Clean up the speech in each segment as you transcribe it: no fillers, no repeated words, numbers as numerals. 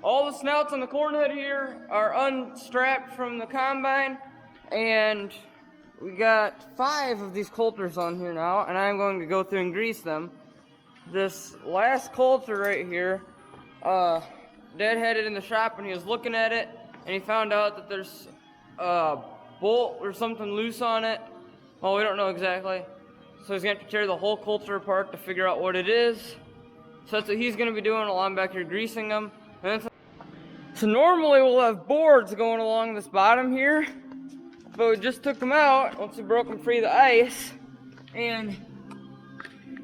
all the snouts on the corn head here are unstrapped from the combine, and we got 5 of these coulters on here now, and I'm going to go through and grease them. This last coulter right here, Dad had it in the shop and he was looking at it, and he found out that there's a bolt or something loose on it. Well, we don't know exactly. So he's going to have to tear the whole coulter apart to figure out what it is. So that's what he's going to be doing while I'm back here greasing them. So normally we'll have boards going along this bottom here, but we just took them out once we broke them free of the ice. And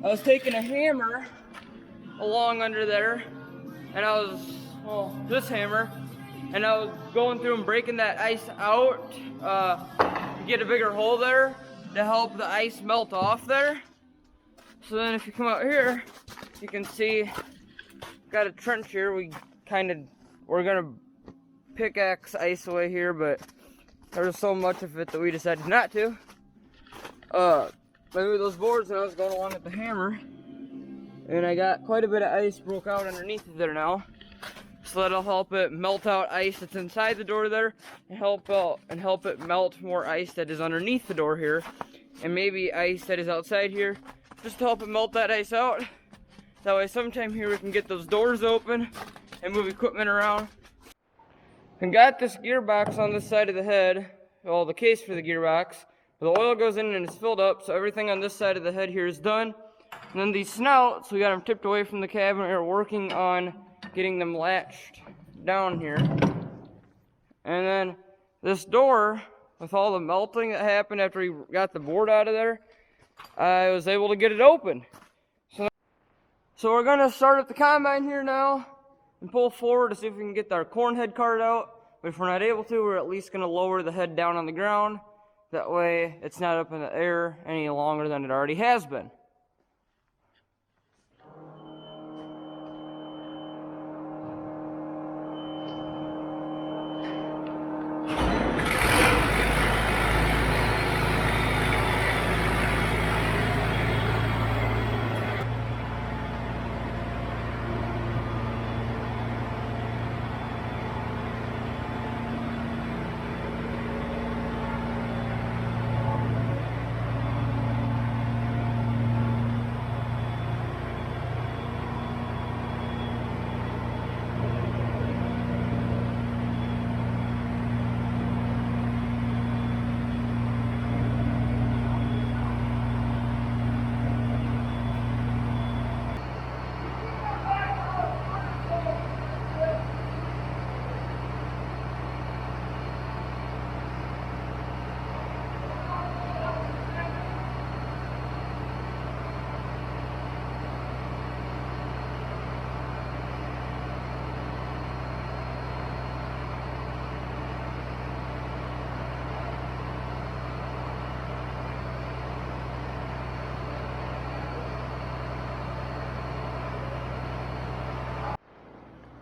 I was taking a hammer along under there, and I was, well, this hammer, and I was going through and breaking that ice out to get a bigger hole there to help the ice melt off there. So then if you come out here, you can see got a trench here. We're gonna pickaxe ice away here, but there's so much of it that we decided not to. Maybe those boards, and I was going along with the hammer, and I got quite a bit of ice broke out underneath there now. So that'll help it melt out ice that's inside the door there, and help it melt more ice that is underneath the door here, and maybe ice that is outside here, just to help it melt that ice out. That way sometime here we can get those doors open and move equipment around. And got this gearbox on this side of the head, well, the case for the gearbox. The oil goes in and it's filled up, so everything on this side of the head here is done. And then these snouts, we got them tipped away from the cabin. We're working on getting them latched down here. And then this door, with all the melting that happened after we got the board out of there, I was able to get it open. So we're gonna start at the combine here now and pull forward to see if we can get our corn head cart out. But if we're not able to, we're at least gonna lower the head down on the ground. That way it's not up in the air any longer than it already has been.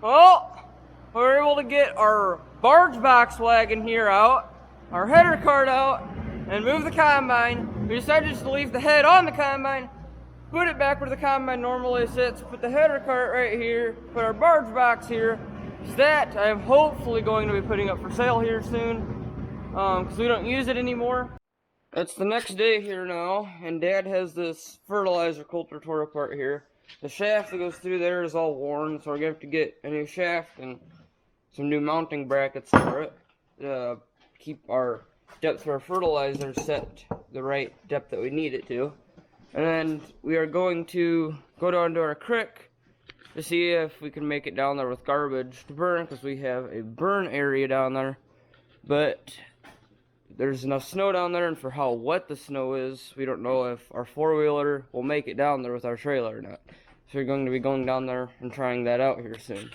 Well, we were able to get our barge box wagon here out, our header cart out, and move the combine. We decided just to leave the head on the combine, put it back where the combine normally sits, put the header cart right here, put our barge box here. That I am hopefully going to be putting up for sale here soon, because we don't use it anymore. It's the next day here now, and Dad has this fertilizer coulter tore apart here. The shaft that goes through there is all worn, so we're going to have to get a new shaft and some new mounting brackets for it to keep our depth of our fertilizer set the right depth that we need it to. And then we are going to go down to our creek to see if we can make it down there with garbage to burn, because we have a burn area down there. But there's enough snow down there, and for how wet the snow is, we don't know if our four-wheeler will make it down there with our trailer or not. So we're going to be going down there and trying that out here soon.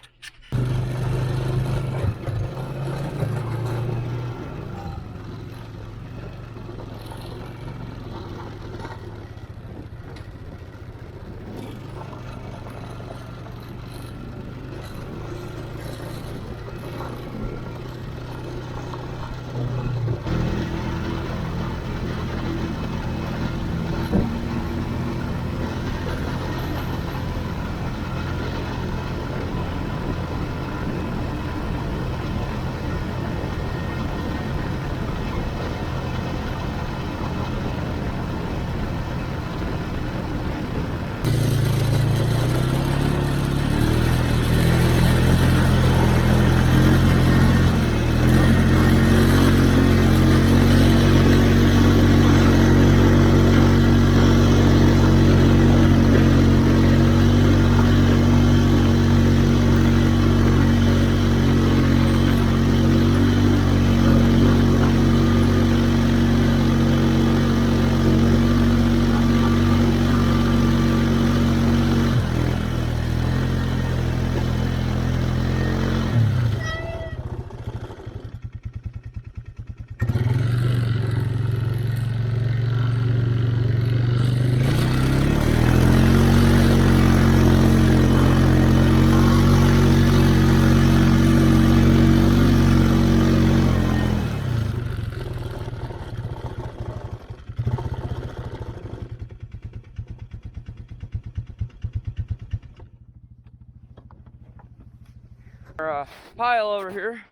Our pile over here,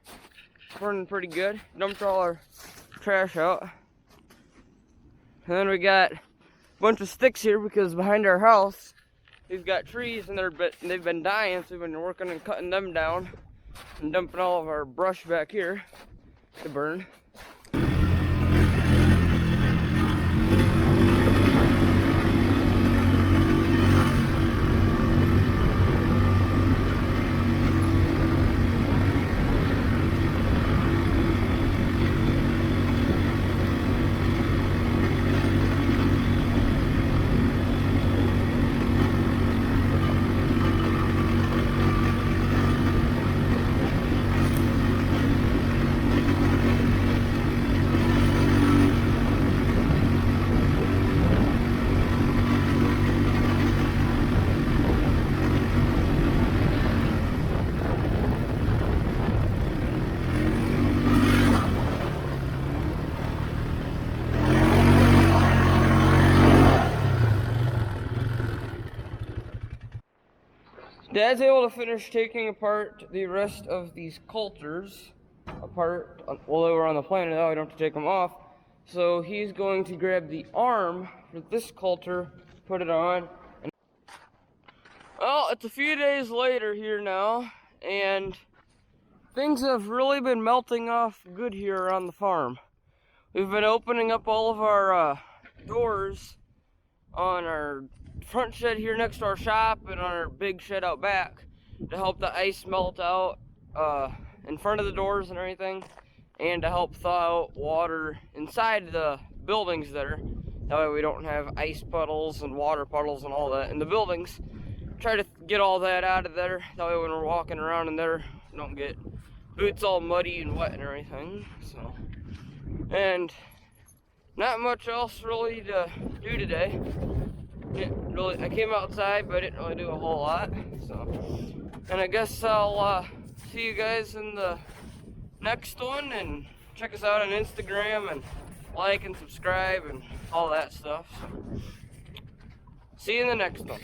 burning pretty good. Dumped all our trash out. And then we got a bunch of sticks here because behind our house, we've got trees and they've been dying, so we've been working and cutting them down and dumping all of our brush back here to burn. Dad's able to finish taking apart the rest of these coulters apart while they were on the planet. Now I don't have to take them off. So he's going to grab the arm for this coulter, put it on. Well, it's a few days later here now, and things have really been melting off good here around the farm. We've been opening up all of our doors on our front shed here next to our shop and on our big shed out back to help the ice melt out in front of the doors and everything, and to help thaw out water inside the buildings there. That way we don't have ice puddles and water puddles and all that in the buildings. Try to get all that out of there. That way when we're walking around in there, we don't get boots all muddy and wet and everything. So, and not much else really to do today. I came outside, but I didn't really do a whole lot. So, and I guess I'll see you guys in the next one, and check us out on Instagram and like and subscribe and all that stuff. So, see you in the next one.